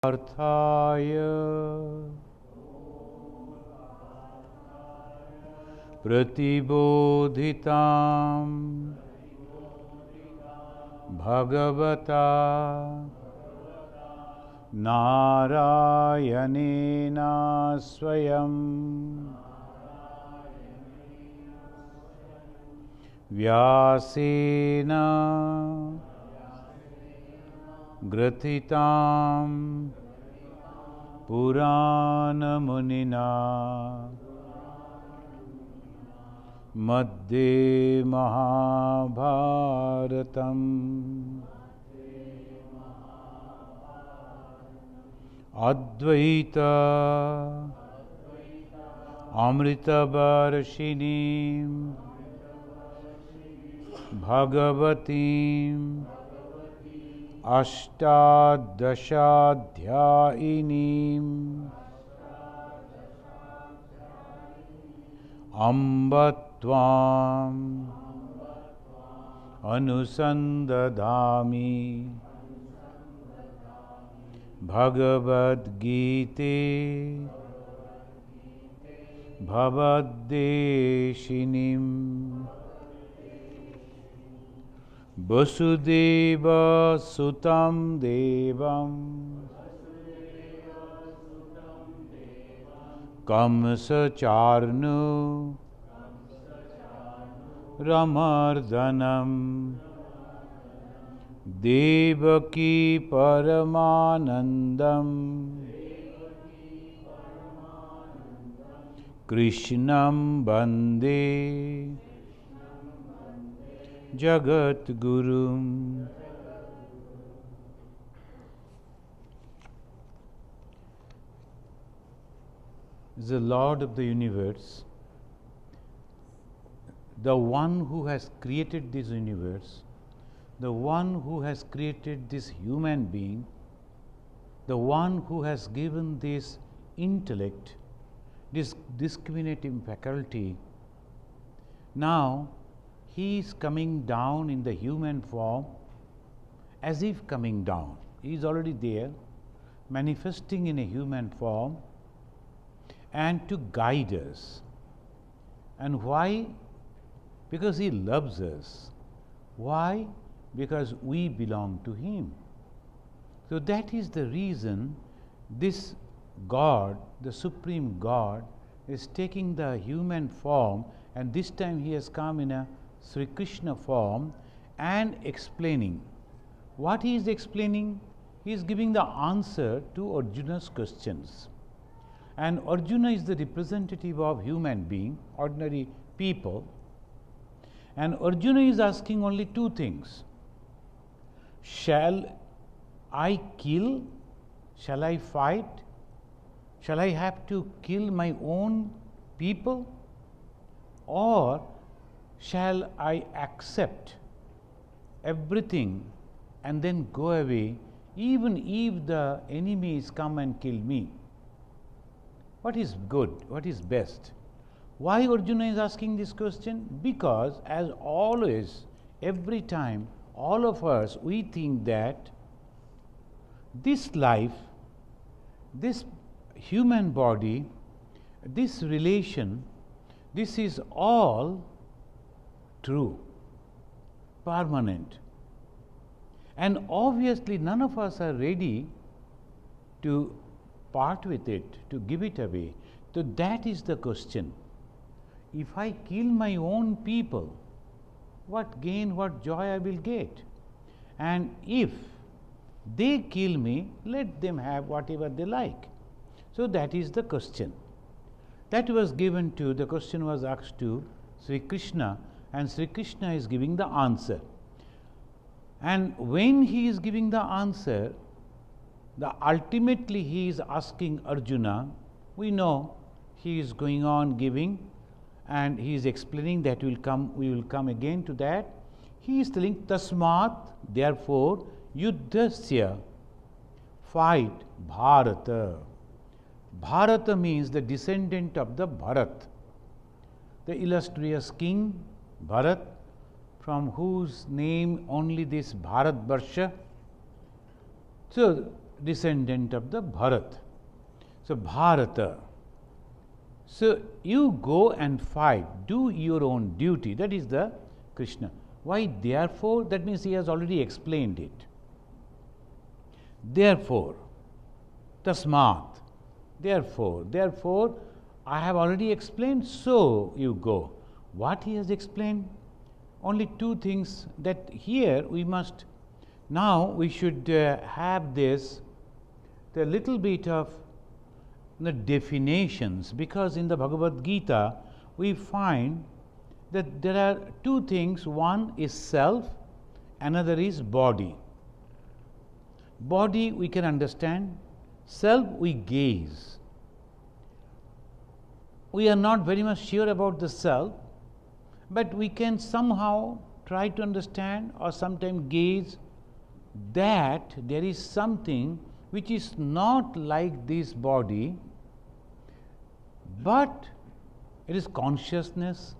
Arthaya Pratibodhitam Bhagavata Narayanena Swayam Vyasena Gratitam Purana Munina Madhye Mahabharatam Advaita Amritavarashinim Bhagavatim Ashtadashadhyayinim Ambatvam Anusandadhami Bhagavad Gita Bhavadeshinim Vasudeva Sutam Devam Kamsa Charnu Ramardhanam Devaki Paramanandam Krishnam Bande Jagat Gurum. The Lord of the universe, the one who has created this universe, the one who has created this human being, the one who has given this intellect, this discriminating faculty, now he is coming down in the human form, as if coming down. He is already there, manifesting in a human form, and to guide us. And why? Because he loves us. Why? Because we belong to him. So that is the reason this God, the Supreme God, is taking the human form, and this time he has come in a Sri Krishna form and explaining. What he is explaining? He is giving the answer to Arjuna's questions. And Arjuna is the representative of human being, ordinary people. And Arjuna is asking only two things. Shall I kill? Shall I fight? Shall I have to kill my own people? Or shall I accept everything and then go away, even if the enemies come and kill me? What is good? What is best? Why Arjuna is asking this question? Because as always, every time, all of us, we think that this life, this human body, this relation, this is all true, permanent. And obviously none of us are ready to part with it, to give it away. So that is the question. If I kill my own people, what gain, what joy I will get? And if they kill me, let them have whatever they like. So that is the question. That was given to, the question was asked to Sri Krishna, and Sri Krishna is giving the answer. And when he is giving the answer, ultimately he is asking Arjuna, we know he is going on giving, and he is explaining that we will come again to that. He is telling, Tasmat, therefore, Yuddhasya, fight Bharata. Bharata means the descendant of the Bharat, the illustrious king Bharat, from whose name only this Bharat Varsha. So descendant of the Bharat. So, Bharata. So, you go and fight, do your own duty. That is the Krishna. Why therefore? That means he has already explained it. Therefore, tasmat. Therefore, I have already explained, so you go. What he has explained? Only two things that here we must, now we should have this, the little bit of the definitions, because in the Bhagavad Gita we find that there are two things. One is self, another is body. Body we can understand, self we gaze. We are not very much sure about the self, but we can somehow try to understand or sometimes gaze that there is something which is not like this body, but it is consciousness,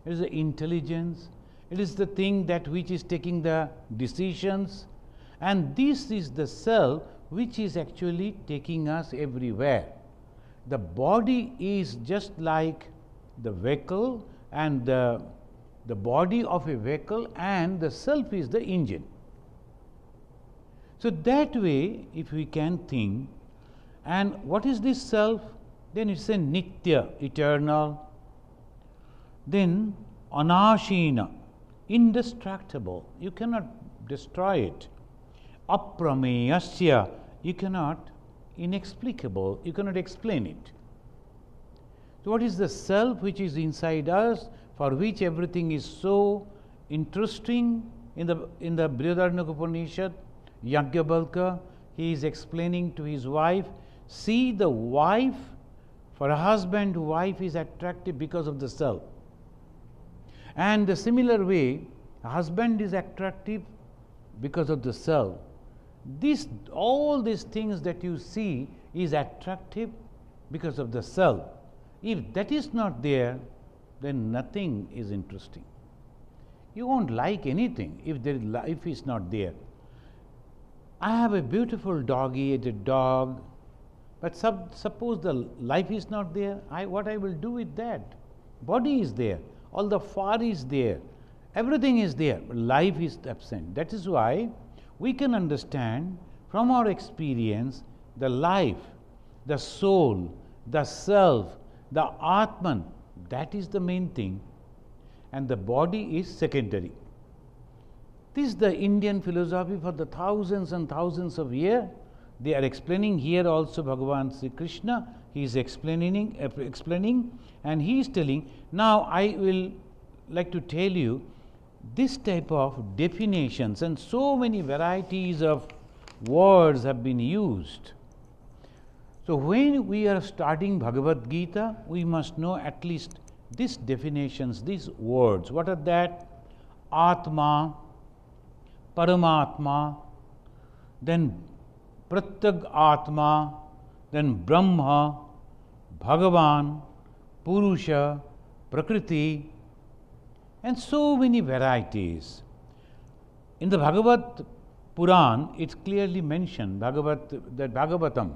it is the intelligence, it is the thing that which is taking the decisions, and this is the self which is actually taking us everywhere. The body is just like the vehicle, and the body of a vehicle, and the self is the engine. So, that way if we can think, and what is this self? Then it is a nitya, eternal. Then anashina, indestructible, you cannot destroy it. Aprameyasya, you cannot, inexplicable, you cannot explain it. So, what is the self which is inside us, for which everything is so interesting? In the Brihadaranyaka Upanishad, Yajnavalkya, he is explaining to his wife, see, the wife, for a husband, wife is attractive because of the self. And the similar way, a husband is attractive because of the self. All these things that you see is attractive because of the self. If that is not there, then nothing is interesting. You won't like anything if it's not there. I have a beautiful doggy, a dog, but suppose the life is not there, what I will do with that? Body is there, all the fur is there, everything is there, but life is absent. That is why we can understand from our experience the life, the soul, the self, the Atman, that is the main thing, and the body is secondary. This is the Indian philosophy for the thousands and thousands of years. They are explaining here also. Bhagavan Sri Krishna, he is explaining, and he is telling. Now I will like to tell you this type of definitions, and so many varieties of words have been used. So when we are starting Bhagavad Gita, we must know at least these definitions, these words. What are that? Atma, Paramatma, then Pratyag Atma, then Brahma, Bhagavan, Purusha, Prakriti, and so many varieties. In the Bhagavad Puran, it's clearly mentioned, Bhagavatam,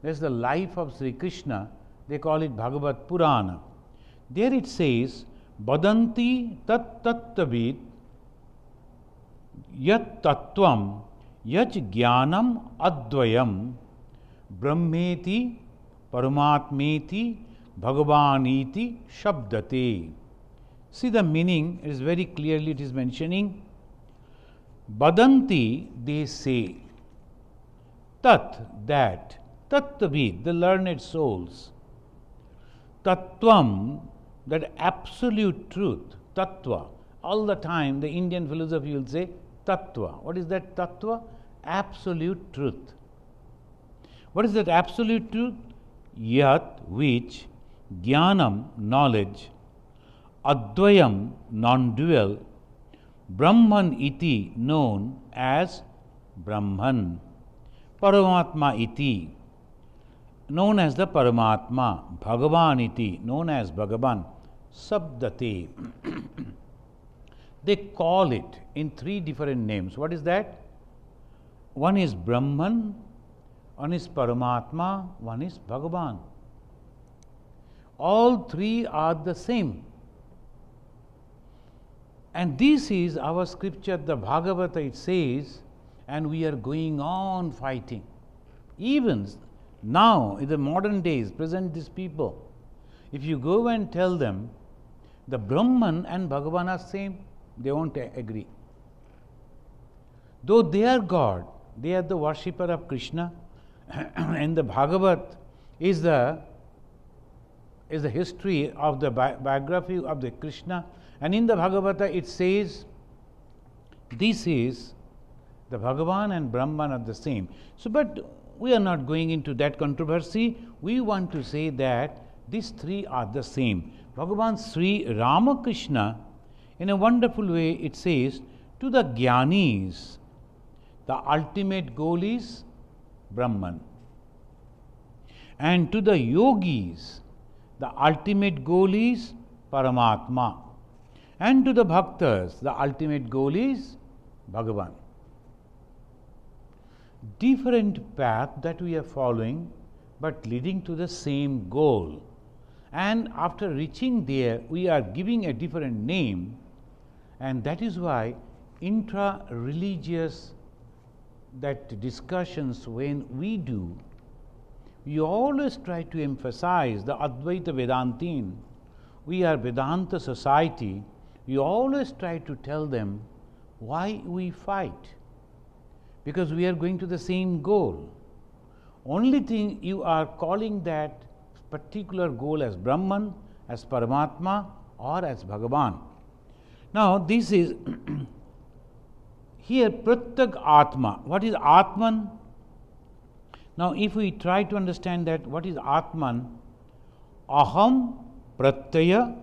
that's the life of Sri Krishna, they call it Bhagavad Purana. There it says, Badanti tat tattavid yat tattvam yach jnanam advayam brahmeti paramatmeti bhagavaniti shabdate. See the meaning is very clearly, it is mentioning. Badanti, they say, tat, that, tattavid, the learned souls, tattvam, that absolute truth, tattva. All the time the Indian philosophy will say tattva. What is that tattva? Absolute truth. What is that absolute truth? Yat, which, jnanam, knowledge, advayam, non-dual, Brahman iti, known as Brahman, Paramatma iti, known as the Paramatma, Bhagavan iti, known as Bhagavan, Sabdate. They call it in three different names. What is that? One is Brahman, one is Paramatma, one is Bhagavan. All three are the same. And this is our scripture, the Bhagavata, it says, and we are going on fighting. Even now, in the modern days, present these people, if you go and tell them the Brahman and Bhagavan are same, they won't agree. Though they are God, they are the worshipper of Krishna, and the Bhagavat is the history of the biography of the Krishna, and in the Bhagavata it says this is the Bhagavan and Brahman are the same. So, but we are not going into that controversy. We want to say that these three are the same. Bhagavan Sri Ramakrishna, in a wonderful way, it says, to the Jnanis, the ultimate goal is Brahman. And to the yogis, the ultimate goal is Paramatma. And to the bhaktas, the ultimate goal is Bhagavan. Different path that we are following, but leading to the same goal. And after reaching there, we are giving a different name, and that is why intra-religious that discussions when we do, we always try to emphasize the Advaita Vedantin. We are Vedanta society. We always try to tell them why we fight. Because we are going to the same goal. Only thing you are calling that particular goal as Brahman, as Paramatma, or as Bhagavan. Now, this is here Pratyak Atma. What is Atman? Now, if we try to understand that, what is Atman? Aham Pratyaya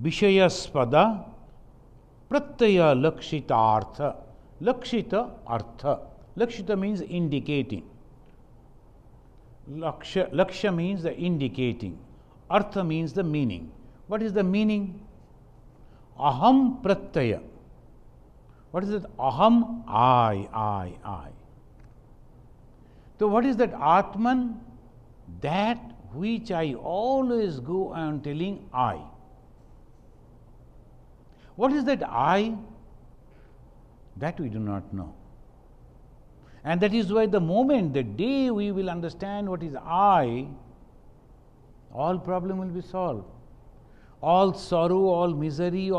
Vishayaspada Pratyaya Lakshita Artha. Lakshita Artha. Lakshita means indicating. Laksha means the indicating. Artha means the meaning. What is the meaning? Aham Pratyaya. What is it? Aham, I. So, what is that Atman? That which I always go on telling I. What is that I? That we do not know. And that is why the moment, the day we will understand what is I, all problem will be solved. All sorrow, all misery,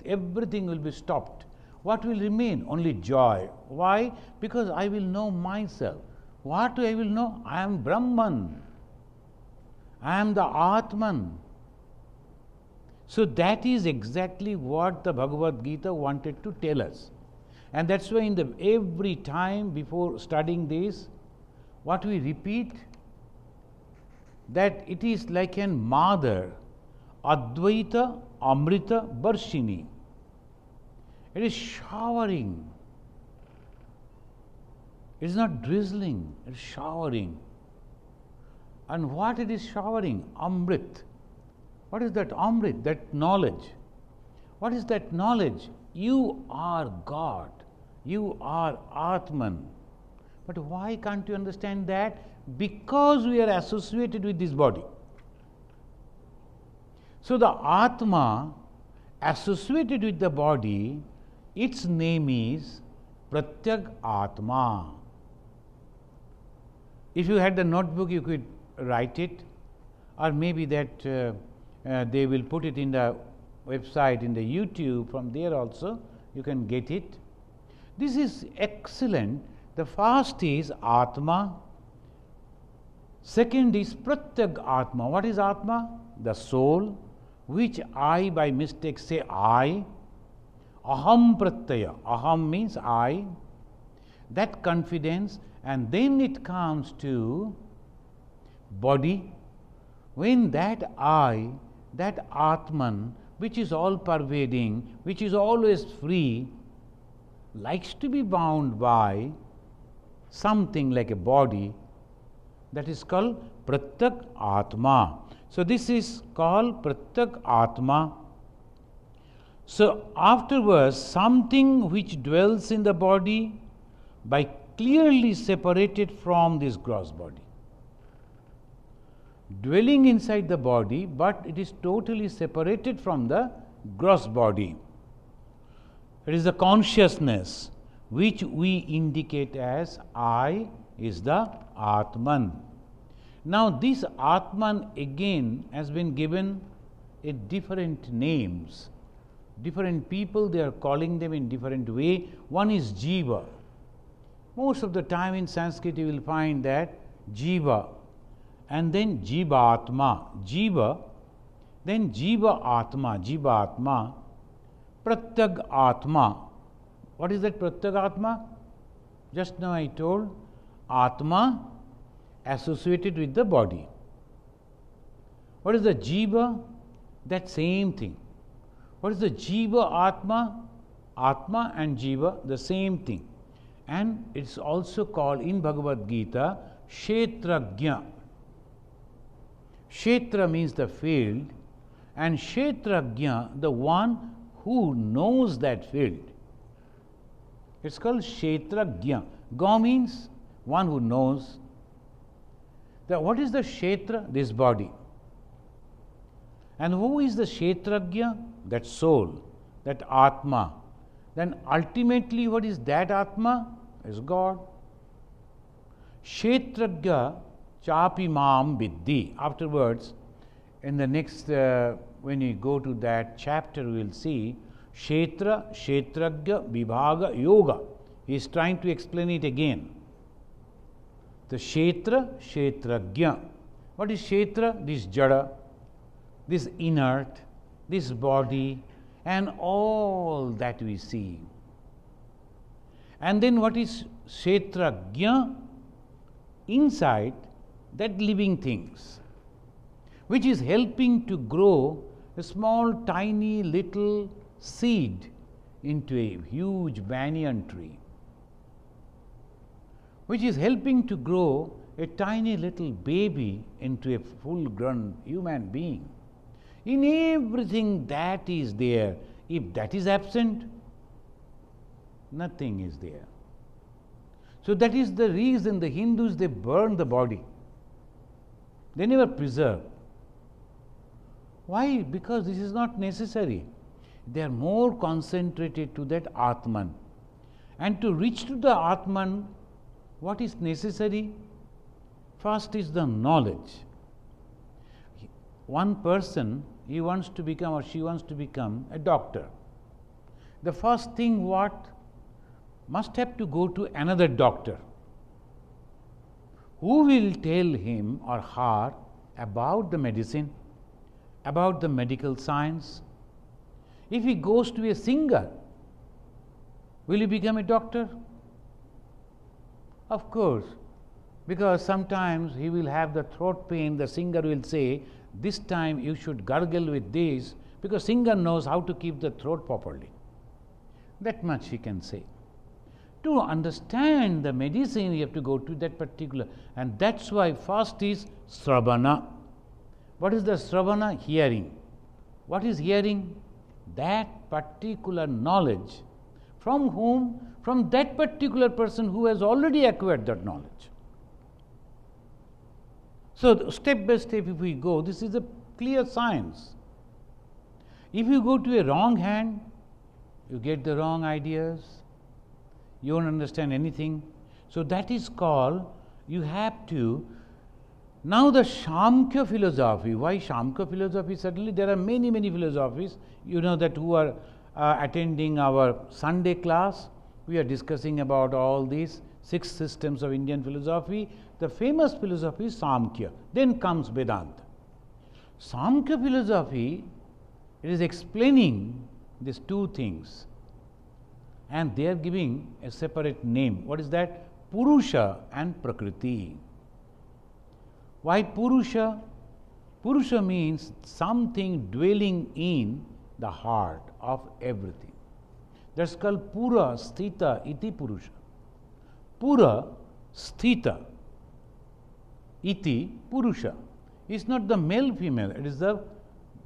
everything will be stopped. What will remain? Only joy. Why? Because I will know myself. What I will know? I am Brahman. I am the Atman. So that is exactly what the Bhagavad Gita wanted to tell us. And that's why every time before studying this, what we repeat, that it is like an mother, Advaita Amrita Barshini. It is showering. It is not drizzling, it is showering. And what it is showering? Amrit. What is that Amrit? That knowledge. What is that knowledge? You are God. You are Atman. But why can't you understand that? Because we are associated with this body. So the Atma associated with the body, its name is Pratyak Atma. If you had the notebook, you could write it, or maybe that they will put it in the website, in the YouTube, from there also you can get it. This is excellent. The first is Atma, second is Pratyak Atma. What is Atma? The soul, which I by mistake say I. Aham Pratyaya. Aham means I. That confidence, and then it comes to body. When that I, that Atman, which is all pervading, which is always free, likes to be bound by something like a body, that is called Pratyak Atma. So this is called Pratyak Atma. So afterwards, something which dwells in the body by clearly separated from this gross body. Dwelling inside the body, but it is totally separated from the gross body. It is the consciousness which we indicate as I is the Atman. Now this Atman again has been given a different names. Different people, they are calling them in different way. One is Jiva. Most of the time in Sanskrit you will find that Jiva and then Jivatma. Jiva, then Jiva Atma, Pratyag Atma. What is that Pratyag Atma? Just now I told Atma associated with the body. What is the Jiva? That same thing. What is the Jiva Atma? Atma and Jiva, the same thing. And it's also called in Bhagavad Gita Kshetrajna. Kshetra means the field, and Kshetrajna, the one who knows that field. It's called Kshetrajna. Ga means one who knows. What is the Kshetra? This body. And who is the Kshetrajna? That soul, that Atma. Then ultimately what is that Atma? Is God. Kshetrajna chapi mam viddhi. Afterwards, in the next, when you go to that chapter, we will see Kshetra, Kshetrajna, Vibhaga, Yoga. He is trying to explain it again. The Kshetra, Kshetrajna. What is Kshetra? This Jada, this inert, this body, and all that we see. And then what is Kshetrajna? Inside that living things, which is helping to grow a small, tiny, little seed into a huge banyan tree, which is helping to grow a tiny little baby into a full-grown human being. In everything that is there, if that is absent, nothing is there. So that is the reason the Hindus, they burn the body. They never preserve. Why? Because this is not necessary. They are more concentrated to that Atman. And to reach to the Atman, what is necessary? First is the knowledge. One person, he wants to become or she wants to become a doctor. The first thing what? Must have to go to another doctor who will tell him or her about the medicine, about the medical science. If he goes to a singer, will he become a doctor? Of course, because sometimes he will have the throat pain, the singer will say, this time you should gargle with this, because singer knows how to keep the throat properly. That much he can say. To understand the medicine, you have to go to that particular, and that's why first is Sravana. What is the Sravana? Hearing. What is hearing? That particular knowledge. From whom? From that particular person who has already acquired that knowledge. So step by step if we go, this is a clear science. If you go to a wrong hand, you get the wrong ideas, you don't understand anything. So that is called, you have to, now the Samkhya philosophy. Why Samkhya philosophy? Certainly there are many philosophies, you know, that who are attending our Sunday class, we are discussing about all these 6 systems of Indian philosophy. The famous philosophy is Samkhya, then comes Vedanta. Samkhya philosophy, it is explaining these 2 things, and they are giving a separate name. What is that? Purusha and Prakriti. Why Purusha? Purusha means something dwelling in the heart of everything. That's called Pura Sthita iti Purusha. Pura Sthita iti Purusha. It's not the male female, it is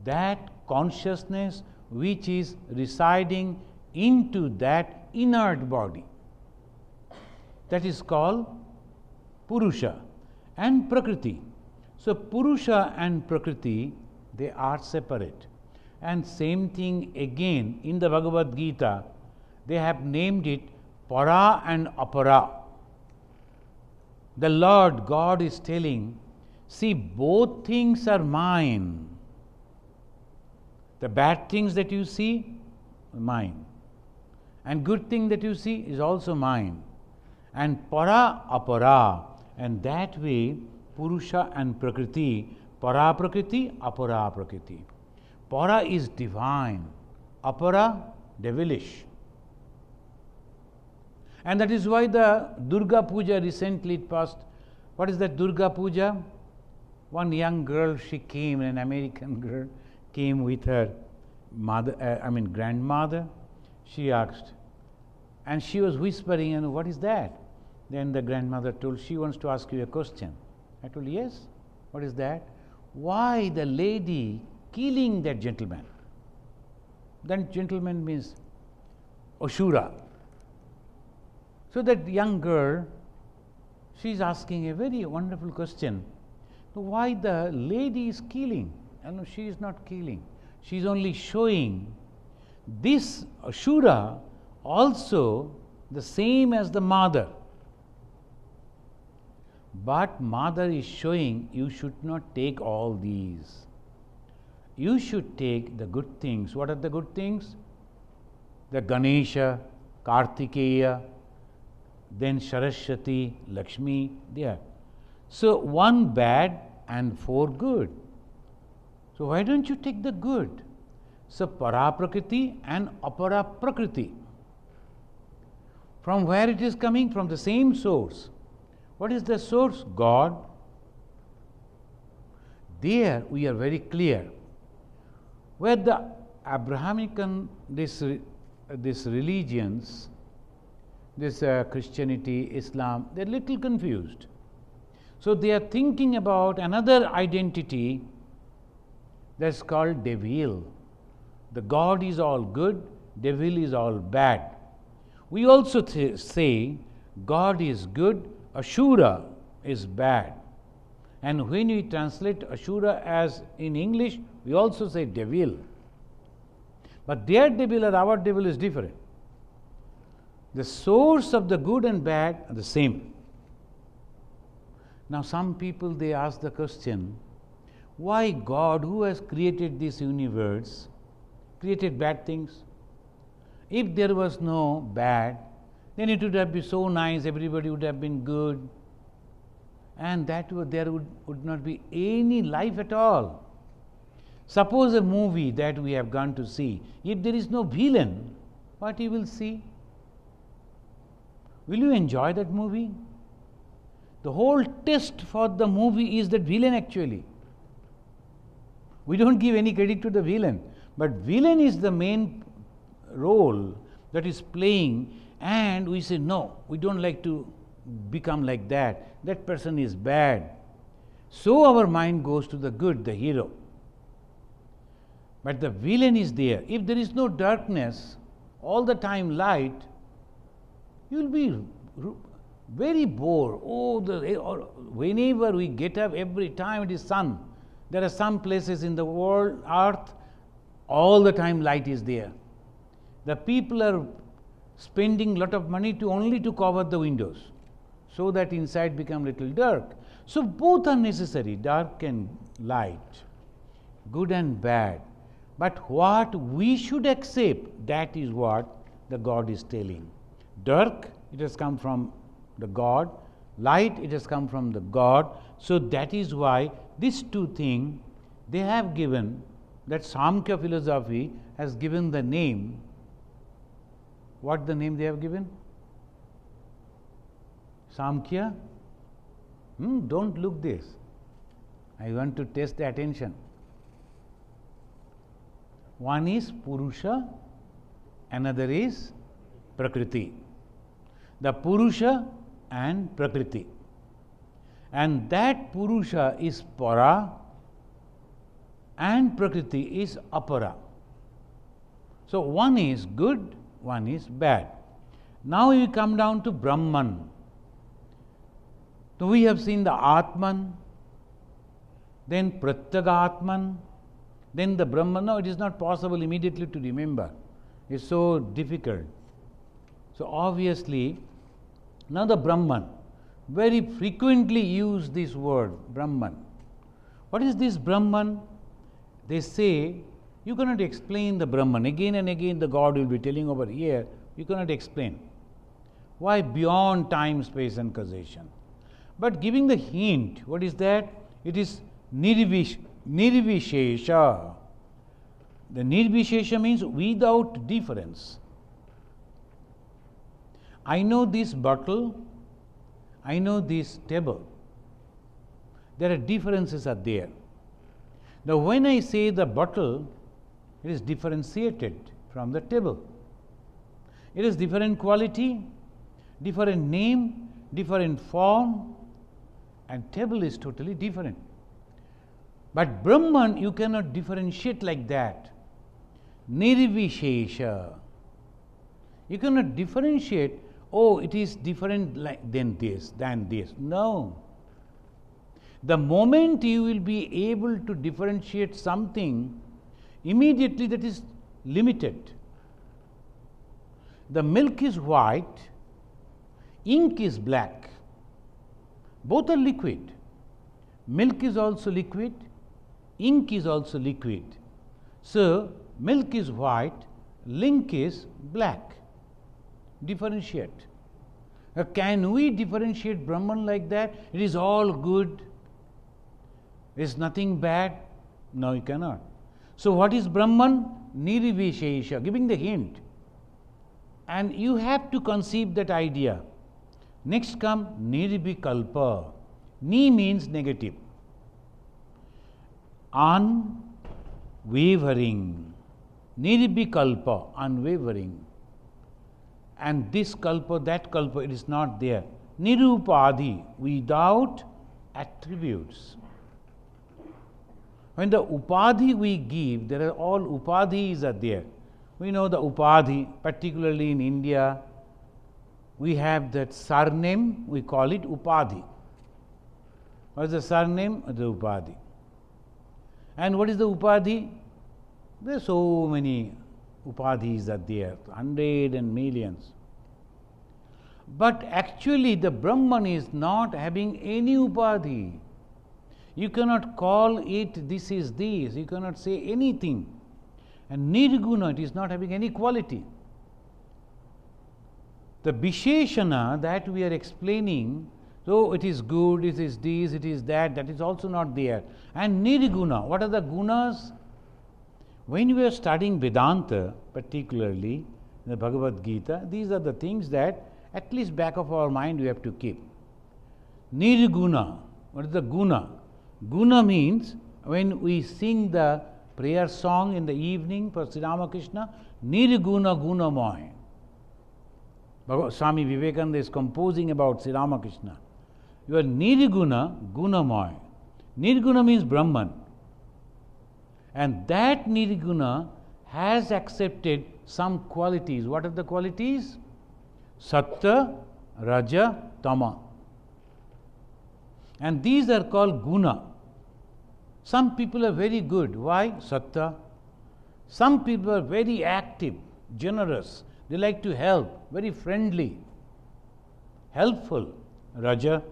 that consciousness which is residing into that inert body. That is called Purusha and Prakriti. So Purusha and Prakriti, they are separate. And same thing again in the Bhagavad Gita, they have named it Para and Apara. The Lord God is telling, see, both things are mine. The bad things that you see, mine. And good thing that you see is also mine. And Para Apara. And that way, Purusha and Prakriti, Para Prakriti, Apara Prakriti. Para is divine, Apara devilish. And that is why the Durga Puja recently passed. What is that Durga Puja? One young girl, she came, an American girl, came with her grandmother. She asked, and she was whispering, and what is that? Then the grandmother told, she wants to ask you a question. I told, yes, what is that? Why the lady killing that gentleman? That gentleman means Ashura. So that young girl, she is asking a very wonderful question. Why the lady is killing? No, she is not killing. She is only showing this Ashura also the same as the mother. But mother is showing you should not take all these. You should take the good things. What are the good things? The Ganesha, Kartikeya, then Saraswati, Lakshmi, there. So one bad and four good. So why don't you take the good? So Para Prakriti and Apara Prakriti. From where it is coming? From the same source. What is the source? God. There we are very clear. Where the Abrahamic, this religions, this Christianity, Islam, they are little confused. So they are thinking about another identity that's called devil. The God is all good, devil is all bad. We also say God is good, Ashura is bad. And when we translate Ashura as in English, we also say devil. But their devil or our devil is different. The source of the good and bad are the same. Now some people, they ask the question, why God, who has created this universe, created bad things? If there was no bad, then it would have been so nice, everybody would have been good, and there would not be any life at all. Suppose a movie that we have gone to see, if there is no villain, what you will see? Will you enjoy that movie? The whole test for the movie is that villain actually. We don't give any credit to the villain, but villain is the main role that is playing, and we say, no, we don't like to become like that. That person is bad. So our mind goes to the good, the hero. But the villain is there. If there is no darkness, all the time light, you will be very bored. Whenever we get up, every time it is sun. There are some places in the world, earth, all the time light is there. The people are spending lot of money only to cover the windows, so that inside become little dark. So both are necessary, dark and light, good and bad. But what we should accept, that is what the God is telling. Dark, it has come from the God. Light, it has come from the God. So that is why these two things, they have given, that Samkhya philosophy has given the name. What the name they have given? Samkhya? Don't look this. I want to test the attention. One is Purusha, another is Prakriti. The Purusha and Prakriti. And that Purusha is Para and Prakriti is Apara. So one is good, one is bad. Now you come down to Brahman. So we have seen the Atman, then Pratyagatman, then the Brahman. No, it is not possible immediately to remember. It's so difficult. So obviously, now the Brahman, very frequently use this word, Brahman. What is this Brahman? They say, you cannot explain the Brahman. Again and again the God will be telling over here, you cannot explain. Why? Beyond time, space and causation. But giving the hint, what is that? It is nirvishesha. The nirvishesha means without difference. I know this bottle, I know this table. There are differences are there. Now when I say the bottle, it is differentiated from the table. It is different quality, different name, different form, and table is totally different. But Brahman, you cannot differentiate like that. Nirvishesha. You cannot differentiate, oh, it is different than this. No. The moment you will be able to differentiate something, immediately that is limited. The milk is white, ink is black. Both are liquid. Milk is also liquid, ink is also liquid. So, milk is white, ink is black. Differentiate. Can we differentiate Brahman like that? It is all good. There is nothing bad. No, you cannot. So, what is Brahman? Nirvishesha, giving the hint. And you have to conceive that idea. Next come Nirvikalpa. Ni means negative. Unwavering. Nirvikalpa, unwavering. And this kalpa, that kalpa, it is not there. Nirupadhi, without attributes. When the upadhi we give, there are all upadhis are there. We know the upadhi, particularly in India, we have that surname, we call it upadhi. What is the surname? The upadhi. And what is the upadhi? There are so many upadhis are there, hundreds and millions. But actually the Brahman is not having any upadhi. You cannot call it this is this, you cannot say anything. And nirguna, it is not having any quality. The Visheshana that we are explaining, so it is good, it is this, it is that is also not there. And nirguna, what are the gunas? When we are studying Vedanta, particularly the Bhagavad Gita, these are the things that at least back of our mind we have to keep. Nirguna, what is the guna? Guna means when we sing the prayer song in the evening for Sri Ramakrishna, Nirguna Gunamoy. Swami Vivekananda is composing about Sri Ramakrishna. You are Nirguna Gunamoy. Nirguna means Brahman. And that Nirguna has accepted some qualities. What are the qualities? Sattva, Raja, Tama. And these are called guna. Some people are very good. Why? Sattva. Some people are very active, generous. They like to help, very friendly, helpful. Raja.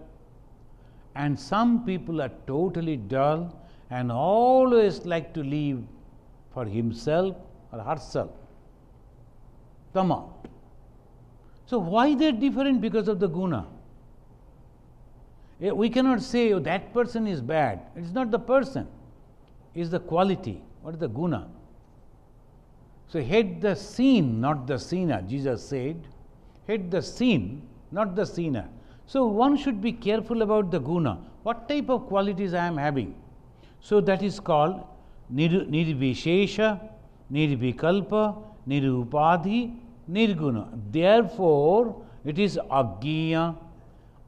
And some people are totally dull and always like to live for himself or herself. Tama. So why they are different? Because of the guna. We cannot say, oh, that person is bad. It is not the person, it is the quality. What is the guna? So hate the sin, not the sinner. Jesus said, hate the sin, not the sinner. So one should be careful about the guna. What type of qualities I am having? So that is called nirvishesha, nirvikalpa, nirupadhi, nirguna. Therefore, it is agnya,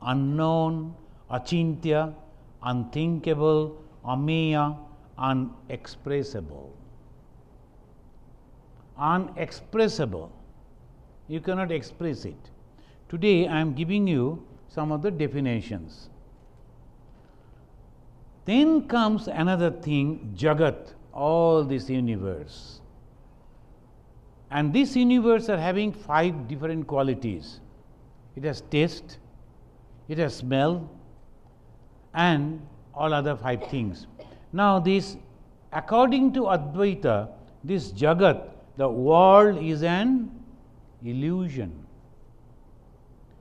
unknown, achintya, unthinkable, ameya, unexpressible. Unexpressible. You cannot express it. Today I am giving you some of the definitions. Then comes another thing, Jagat, all this universe. And this universe are having 5 different qualities. It has taste, it has smell, and all other 5 things. Now this, according to Advaita, this Jagat, the world is an illusion.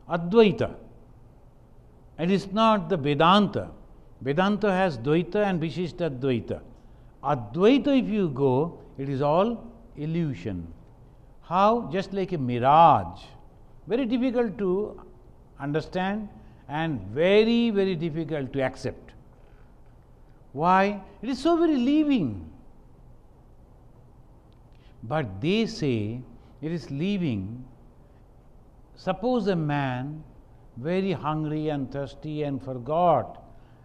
Advaita. It is not the Vedanta. Vedanta has Dvaita and Vishishta Dvaita. Advaita, if you go, it is all illusion. How? Just like a mirage. Very difficult to understand and very, very difficult to accept. Why? It is so very living. But they say it is living. Suppose a man very hungry and thirsty and forgot,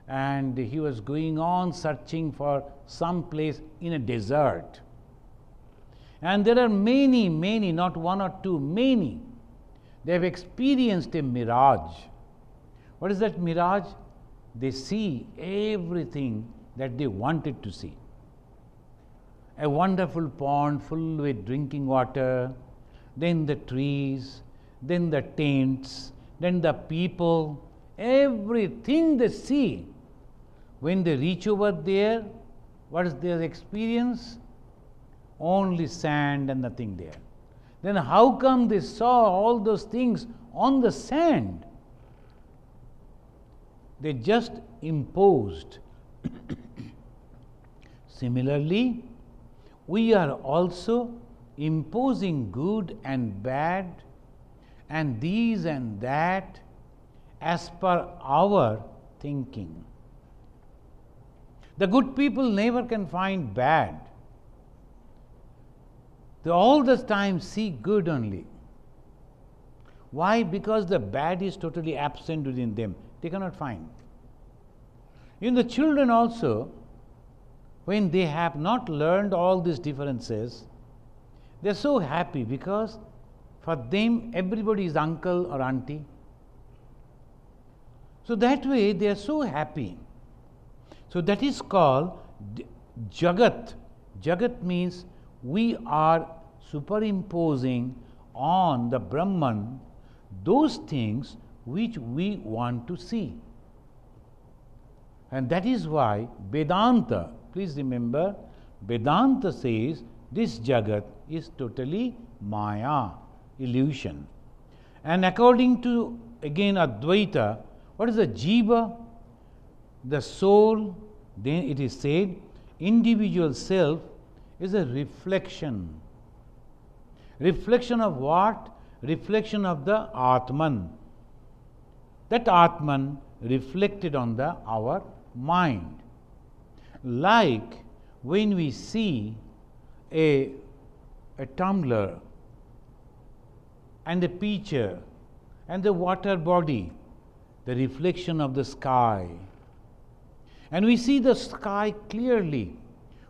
and he was going on searching for some place in a desert. And there are many, many, not one or two, many. They have experienced a mirage. What is that mirage? They see everything that they wanted to see. A wonderful pond full with drinking water, then the trees, then the tents, then the people, everything they see. When they reach over there, what is their experience? Only sand and nothing there. Then how come they saw all those things on the sand? They just imposed. Similarly, we are also imposing good and bad and these and that as per our thinking. The good people never can find bad. They all the time see good only. Why? Because the bad is totally absent within them. They cannot find. In the children also, when they have not learned all these differences, they are so happy because for them everybody is uncle or auntie. So that way they are so happy. So that is called Jagat. Jagat means we are superimposing on the Brahman those things which we want to see. And that is why Vedanta, please remember, Vedanta says this Jagat is totally Maya, illusion. And according to, again, Advaita, what is the Jiva? The soul, then it is said, individual self is a reflection. Reflection of what? Reflection of the Atman. That Atman reflected on our mind. Like when we see a tumbler and a pitcher and the water body, the reflection of the sky. And we see the sky clearly.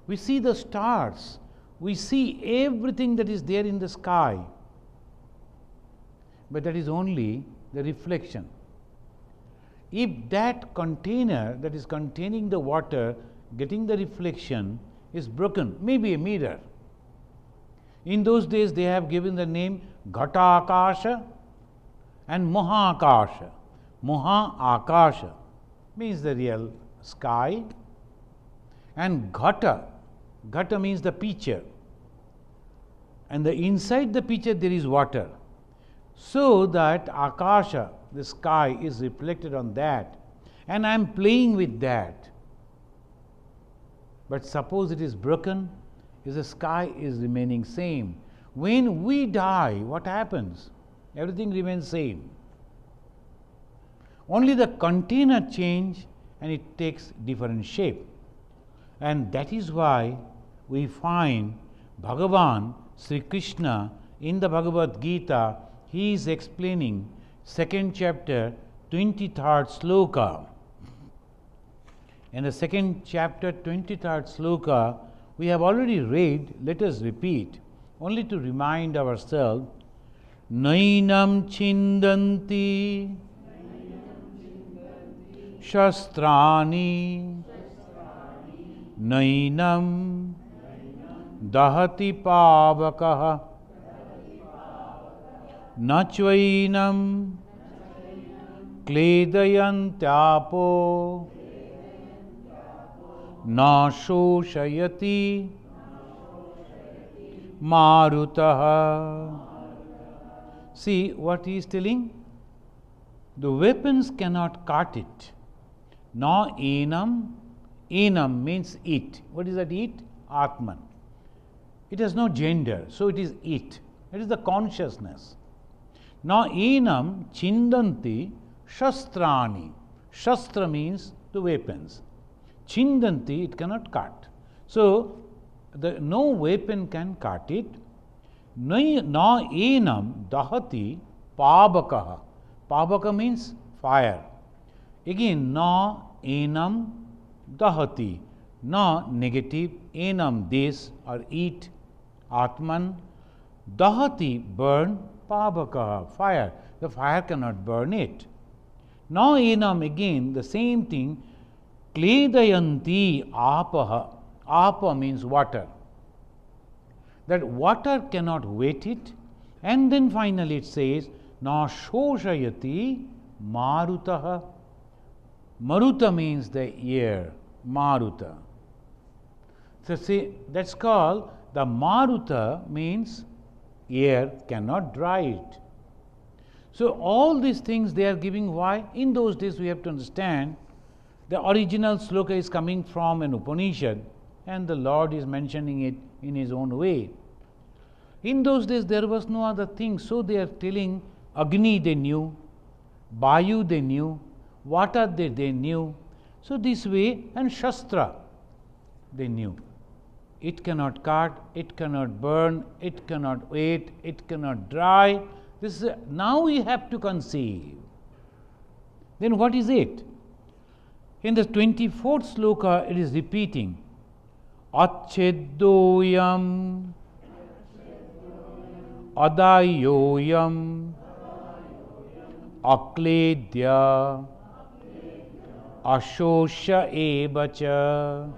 We see the stars. We see everything that is there in the sky. But that is only the reflection. If that container that is containing the water, getting the reflection, is broken, maybe a mirror. In those days they have given the name Ghata Akasha and Maha Akasha. Maha Akasha means the real sky, and Ghata, Ghata means the pitcher, and inside the pitcher there is water. So that Akasha, the sky, is reflected on that, and I am playing with that. But suppose it is broken, the sky is remaining same. When we die, what happens? Everything remains same. Only the container change and it takes different shape. And that is why we find Bhagavan Sri Krishna in the Bhagavad Gita, he is explaining 2nd chapter, 23rd sloka. In the 2nd chapter, 23rd sloka, we have already read, let us repeat, only to remind ourselves. Nainam chindanti shastrani nainam dahati pavakah nachvainam kledayantyapo na shoshayati marutah. See what he is telling? The weapons cannot cut it. Na enam. Enam means it. What is that it? Atman. It has no gender, so it is it. It is the consciousness. Na enam chindanti shastrani. Shastra means the weapons. Chindanti, it cannot cut. So, no weapon can cut it. Na enam dahati pabakaha. Pabaka means fire. Again, na enam dahati. Na negative, enam this or eat, atman. Dahati burn, pabaka fire. The fire cannot burn it. Na enam again the same thing. Kledayanti apaha. Apa means water. That water cannot wet it. And then finally it says, na shoshayati marutah. Maruta means the air. Maruta. So see, that's called the Maruta means air cannot dry it. So all these things they are giving why? In those days we have to understand the original sloka is coming from an Upanishad and the Lord is mentioning it in his own way. In those days there was no other thing, so they are telling Agni they knew, Vayu they knew, water they knew. So this way, and Shastra they knew. It cannot cut, it cannot burn, it cannot wet, it cannot dry. This is now we have to conceive. Then what is it? In the 24th sloka it is repeating Acchedoyam Adayoyam Akledya Ashosha evacha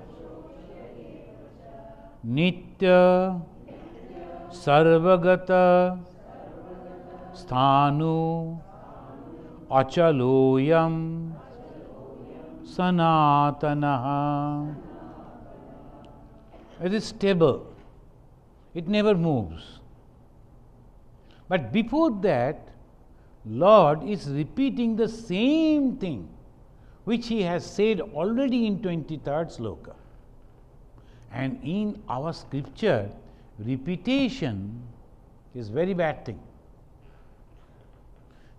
Nitya Sarvagata Sthanu Achaloyam Sanatanaha. It is stable. It never moves. But before that, Lord is repeating the same thing which he has said already in 23rd sloka. And in our scripture, repetition is very bad thing.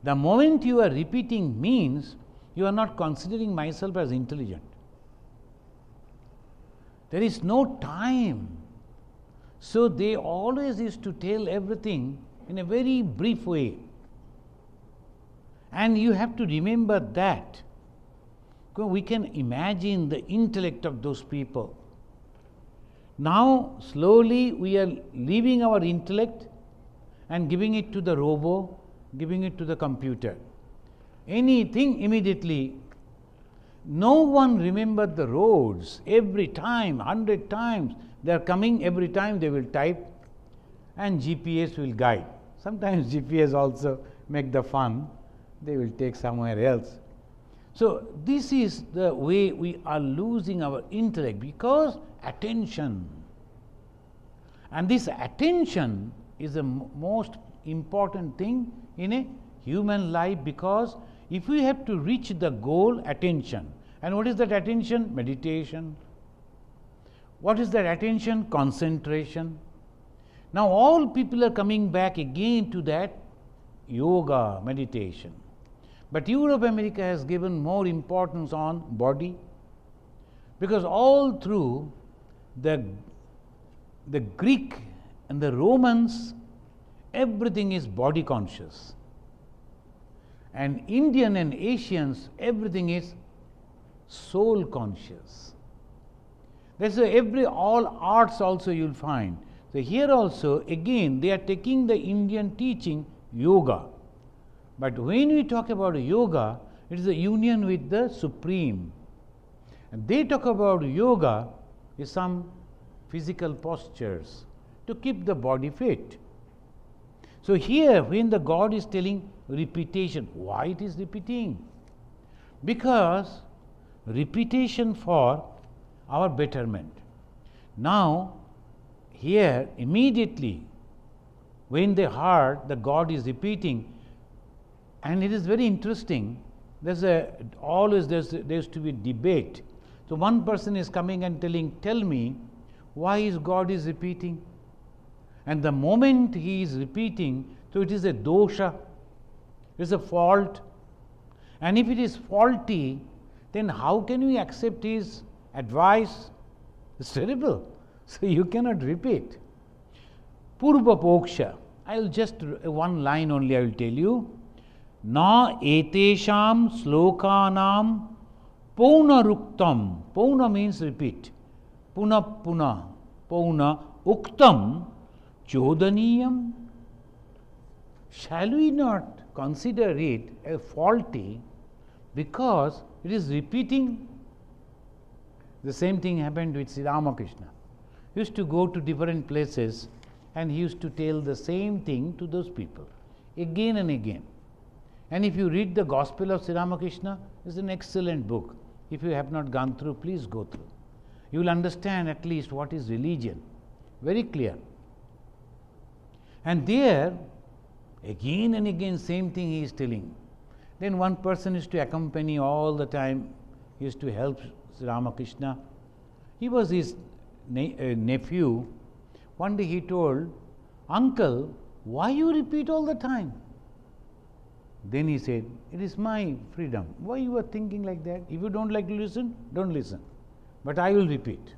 The moment you are repeating means you are not considering myself as intelligent. There is no time. So they always used to tell everything in a very brief way. And you have to remember that. We can imagine the intellect of those people. Now, slowly we are leaving our intellect and giving it to the robo, giving it to the computer. Anything immediately. No one remembered the roads every time, 100 times. They are coming every time they will type and GPS will guide. Sometimes GPS also make the fun. They will take somewhere else. So this is the way we are losing our intellect because attention. And this attention is the most important thing in a human life because if we have to reach the goal, attention. And what is that attention? Meditation. What is that attention? Concentration. Now all people are coming back again to that yoga, meditation. But Europe, America has given more importance on body because all through the Greek and the Romans, everything is body conscious. And Indian and Asians, everything is soul conscious. That's why all arts also you will find. So here also again they are taking the Indian teaching yoga. But when we talk about yoga, it is a union with the Supreme. And they talk about yoga, is some physical postures to keep the body fit. So here, when the God is telling repetition, why it is repeating? Because repetition for our betterment. Now, here immediately, when they heard the God is repeating, and it is very interesting, there used to be debate. So one person is coming and telling, tell me, why is God is repeating? And the moment he is repeating, so it is a dosha, it is a fault. And if it is faulty, then how can we accept his advice? It's terrible. So you cannot repeat. Purva Poksha. I will just one line only I will tell you. Na etesham slokanam paunaruktam. Pauna means repeat. Puna puna. Pauna uktam chodaniyam. Shall we not consider it as faulty because it is repeating? The same thing happened with Sri Ramakrishna. He used to go to different places and he used to tell the same thing to those people again and again. And if you read the Gospel of Sri Ramakrishna, it's an excellent book. If you have not gone through, please go through. You will understand at least what is religion. Very clear. And there, again and again, same thing he is telling. Then one person used to accompany all the time, he used to help Sri Ramakrishna. He was his nephew. One day he told, Uncle, why you repeat all the time? Then he said, it is my freedom. Why you are thinking like that? If you don't like to listen, don't listen. But I will repeat.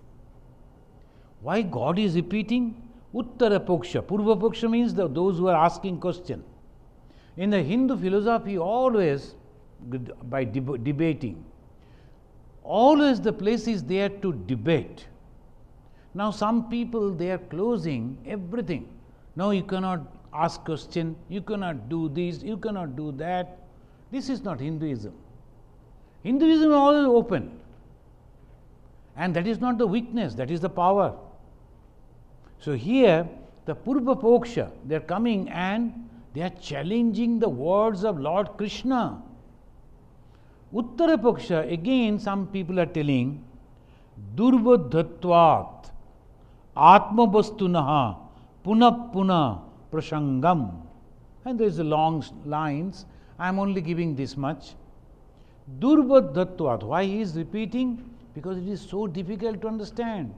Why God is repeating? Uttara Poksha. Purva Poksha means those who are asking question. In the Hindu philosophy, always, by debating, always the place is there to debate. Now some people, they are closing everything. No, you cannot ask question, you cannot do this, you cannot do that. This is not Hinduism. Hinduism is always open. And that is not the weakness, that is the power. So here, the Purva Poksha, they are coming and they are challenging the words of Lord Krishna. Uttara Poksha, again some people are telling, Durvadhatvat Atmavastunaha Puna Puna Prasangam. And there is a long lines, I am only giving this much. Durvadhatvat, why he is repeating? Because it is so difficult to understand.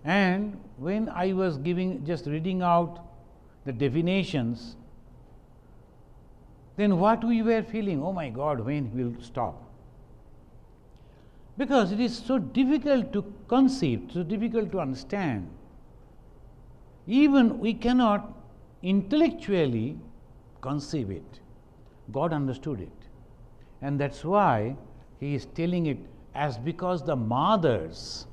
And when I was just reading out the definitions, then what we were feeling, oh my God, when will stop? Because it is so difficult to conceive, so difficult to understand. Even we cannot intellectually conceive it. God understood it. And that's why he is telling it as because the mothers,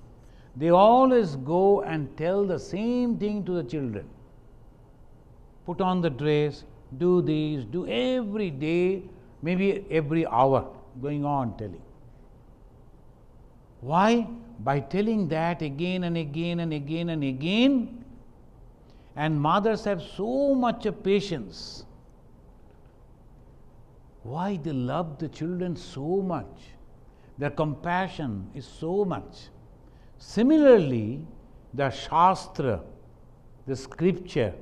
they always go and tell the same thing to the children. Put on the dress, do this, do every day, maybe every hour, going on telling. Why? By telling that again and again and again and again, and mothers have so much of patience. Why they love the children so much? Their compassion is so much. Similarly, the Shastra, the scripture,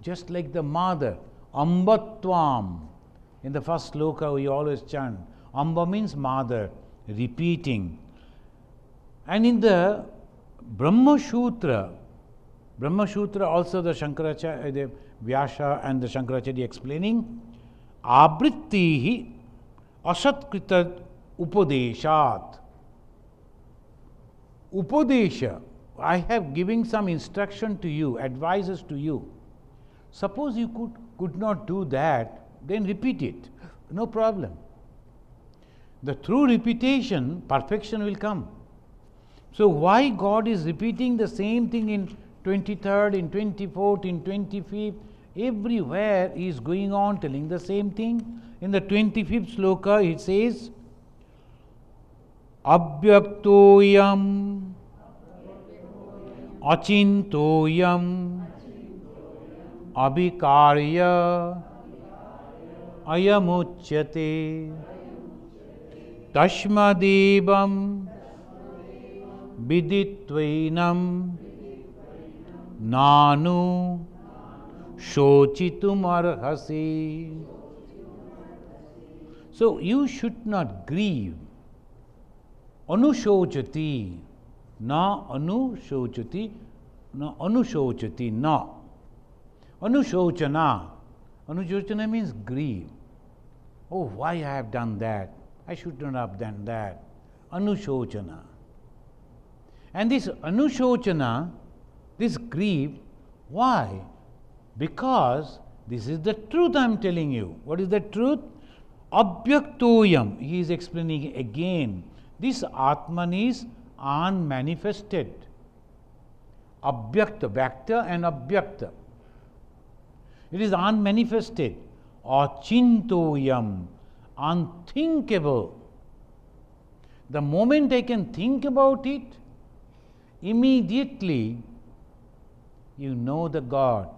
just like the mother, Ambatvam. In the first sloka we always chant, Amba means mother, repeating. And in the Brahma Sutra also the Shankaracharya, the Vyasa and the Shankaracharya explaining, Abrittihi Asatkrita Upadeshat. Upadesha, I have given some instruction to you, advices to you. Suppose you could not do that, then repeat it. No problem. Through repetition, perfection will come. So why God is repeating the same thing in 23rd, in 24th, in 25th? Everywhere he is going on telling the same thing. In the 25th sloka it says, Abhyaktoyam achintoyam abhikarya ayamuchyate tashmadevam viditvainam nanu shochitum arhasi. So you should not grieve. Anushochati, na anushochati, na anushochati, na. Anushochana. Anushochana means grieve. Oh, why I have done that? I should not have done that. Anushochana. And this anushochana, this grief, why? Because this is the truth I am telling you. What is the truth? Abhyaktoyam. He is explaining again. This Atman is unmanifested. Abhyakta, Vyakta and Abhyakta. It is unmanifested. Achintoyam, unthinkable. The moment I can think about it, immediately you know the God.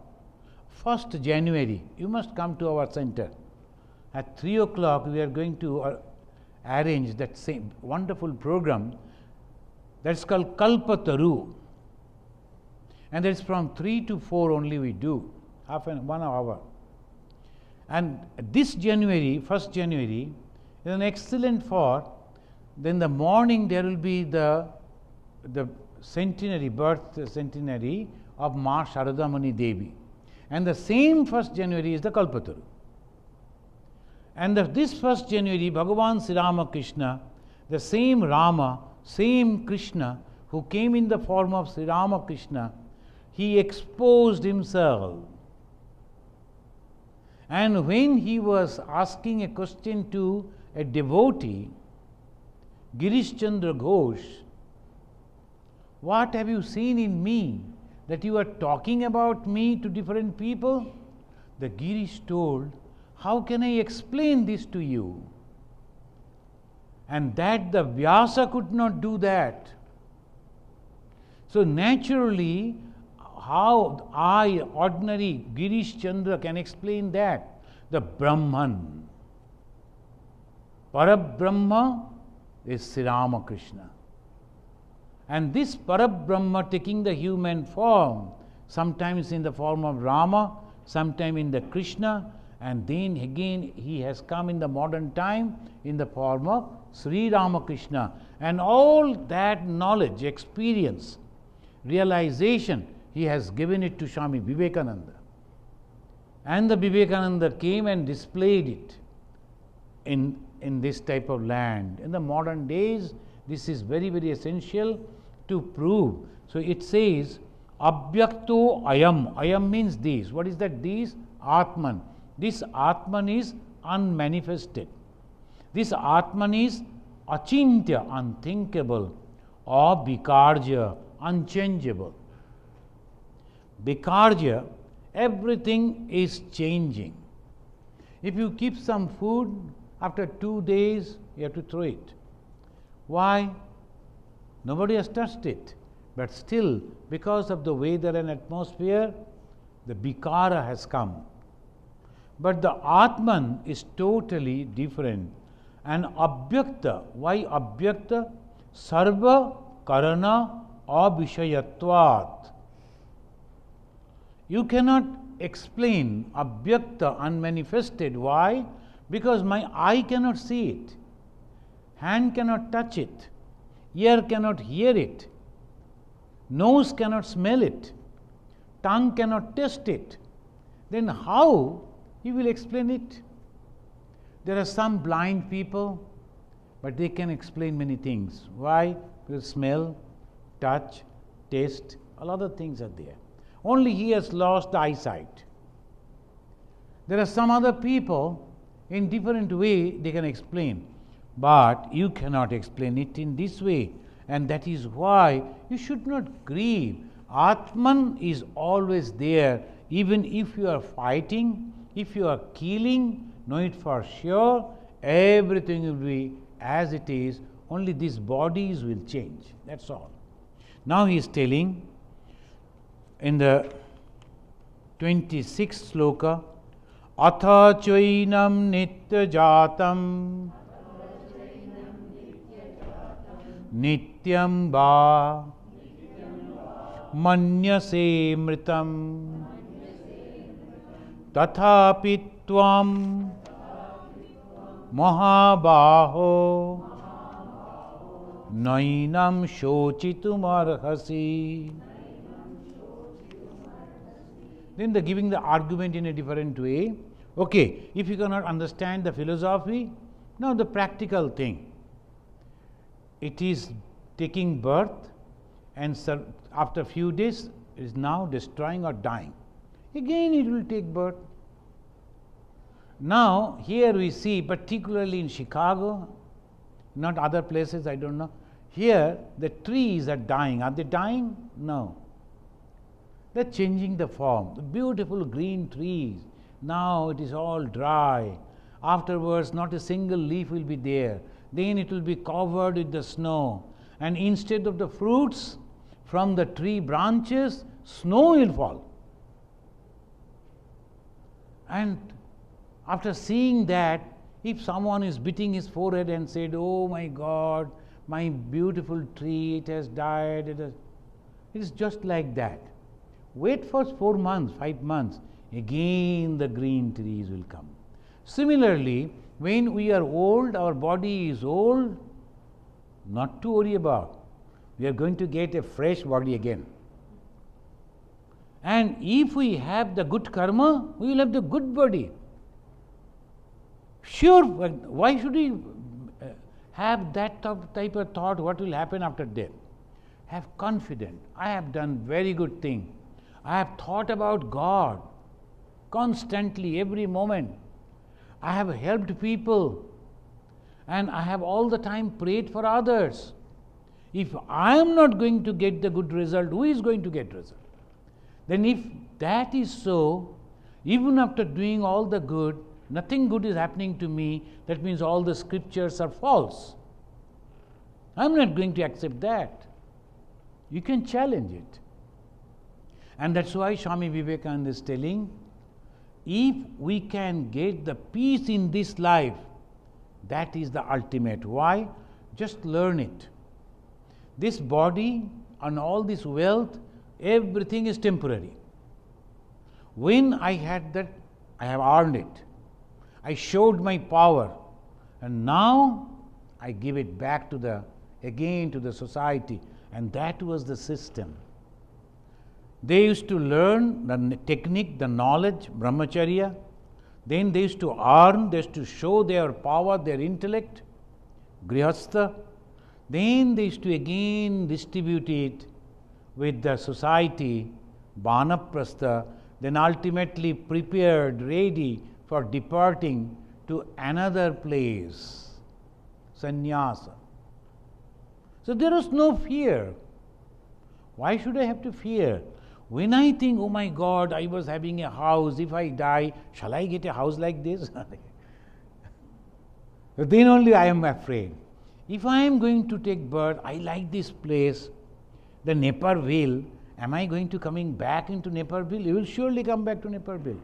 1st January, you must come to our center. At 3 o'clock, we are going to arrange that same wonderful program that's called Kalpataru. And that's from 3 to 4 only we do, 1 hour. And this January, 1st January, is an excellent for, then the morning there will be the centenary, birth centenary of Ma Sharadamani Devi. And the same 1st January is the Kalpataru. And this 1st January, Bhagavan Sri Ramakrishna, the same Rama, same Krishna, who came in the form of Sri Ramakrishna, he exposed himself. And when he was asking a question to a devotee, Girish Chandra Ghosh, what have you seen in me that you are talking about me to different people? The Girish told, how can I explain this to you? And that the Vyasa could not do that. So naturally, how I, ordinary Girish Chandra, can explain that? The Brahman. Parabrahma is Sri Ramakrishna. And this Parabrahma taking the human form, sometimes in the form of Rama, sometimes in the Krishna, and then again he has come in the modern time in the form of Sri Ramakrishna. And all that knowledge, experience, realization, he has given it to Swami Vivekananda. And the Vivekananda came and displayed it in this type of land. In the modern days, this is very, very essential to prove. So it says, Abhyakto ayam. Ayam means this. What is that this? Atman. This Atman is unmanifested. This Atman is achintya, unthinkable, or vikarja, unchangeable. Vikarja, everything is changing. If you keep some food, after 2 days, you have to throw it. Why? Nobody has touched it. But still, because of the weather and atmosphere, the vikara has come. But the Atman is totally different. And Abhyakta, why Abhyakta? Sarva Karana Abhishayatvat. You cannot explain Abhyakta, unmanifested. Why? Because my eye cannot see it, hand cannot touch it, ear cannot hear it, nose cannot smell it, tongue cannot taste it. Then how he will explain it? There are some blind people, but they can explain many things. Why? Because smell, touch, taste, all other things are there. Only he has lost the eyesight. There are some other people, in different way they can explain, but you cannot explain it in this way. And that is why you should not grieve. Atman is always there. Even if you are fighting, if you are killing, know it for sure, everything will be as it is, only these bodies will change. That's all. Now he is telling, in the 26th sloka, Atha chainam nitya jatam nityam va manyase mritam tathapi tvam mahabaho nainam shochitum arhasi. Then they're giving the argument in a different way. Okay, if you cannot understand the philosophy, now the practical thing. It is taking birth and after a few days it is now destroying or dying. Again it will take birth. Now here we see, particularly in Chicago, not other places, I don't know, here the trees are dying. Are they dying? No. They are changing the form. The beautiful green trees, now it is all dry. Afterwards not a single leaf will be there. Then it will be covered with the snow. And instead of the fruits from the tree branches, snow will fall. And after seeing that, if someone is beating his forehead and said, "Oh my God, my beautiful tree, it has died," it is just like that. Wait for 4 months, 5 months, again the green trees will come. Similarly, when we are old, our body is old, not to worry about. We are going to get a fresh body again. And if we have the good karma, we will have the good body. Sure, why should we have that type of thought, what will happen after death? Have confidence. I have done very good thing. I have thought about God constantly, every moment. I have helped people and I have all the time prayed for others. If I am not going to get the good result, who is going to get result? Then if that is so, even after doing all the good, nothing good is happening to me, that means all the scriptures are false. I am not going to accept that. You can challenge it. And that's why Swami Vivekananda is telling, if we can get the peace in this life, that is the ultimate. Why? Just learn it. This body and all this wealth, everything is temporary. When I had that, I have earned it. I showed my power, and now I give it back to the society, and that was the system. They used to learn the technique, the knowledge, brahmacharya. Then they used to earn, they used to show their power, their intellect, grihastha. Then they used to again distribute it with the society, vanaprastha, then ultimately prepared, ready for departing to another place, sannyasa. So there was no fear. Why should I have to fear? When I think, oh my God, I was having a house, if I die, shall I get a house like this? Then only I am afraid. If I am going to take birth, I like this place, the Naperville, am I going to coming back into Naperville? You will surely come back to Naperville.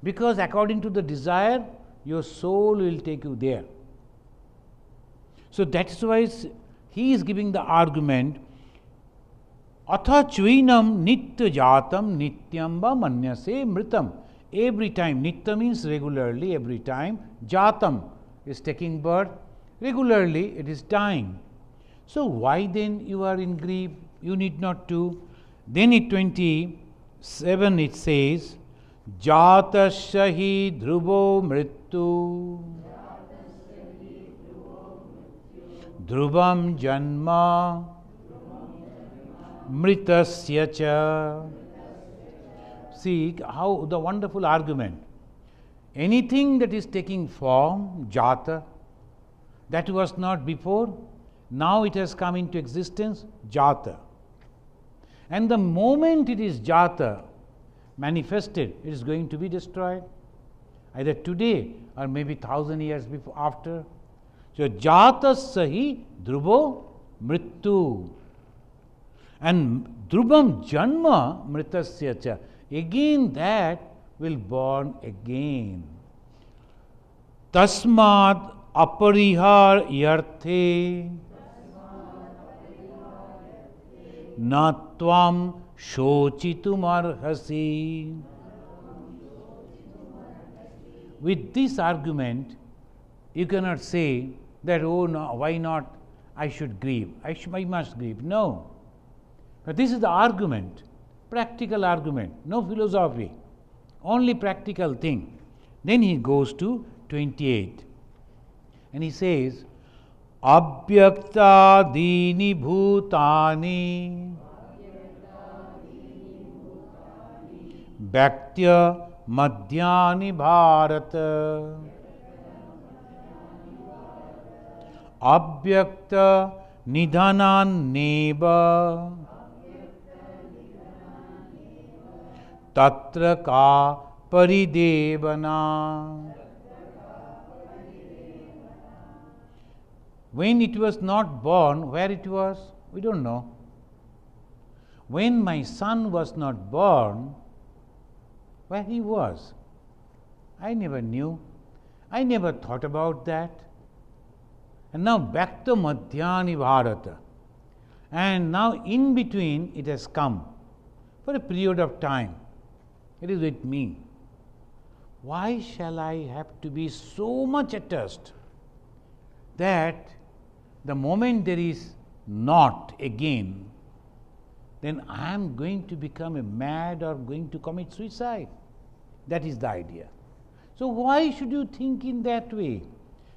Because according to the desire, your soul will take you there. So that's why he is giving the argument, Atha chvinam nitya jatam nityam va manyase mritam. Every time, nitya means regularly, every time, jatam is taking birth, regularly it is dying. So why then you are in grief? You need not to. Then in 27 it says, Jatasya hi dhruvo mrittu dhruvam janma mritasya cha. See how the wonderful argument. Anything that is taking form, jata, that was not before, now it has come into existence, jata. And the moment it is jata, manifested, it is going to be destroyed, either today or maybe 1,000 years before, after. So, jatasya hi dhruvo mrittu. And Dhrubam Janma Mritasya cha. Again that will born again. Tasmad aparihar yarthe na tvam shochitum arhasi. With this argument, you cannot say that, oh no, why not? I should grieve. I must grieve. No. But this is the argument, practical argument, no philosophy, only practical thing. Then he goes to 28 and he says, Abhyakta dini bhutani bhaktya madhyani bharata abhyakta nidhanan neva tatra ka paridevana. When it was not born, where it was, we don't know. When my son was not born, where he was, I never knew. I never thought about that. And now back to Madhyani Bharata. And now in between it has come for a period of time. It is with me. Why shall I have to be so much attached that the moment there is not again, then I am going to become a mad or going to commit suicide? That is the idea. So why should you think in that way?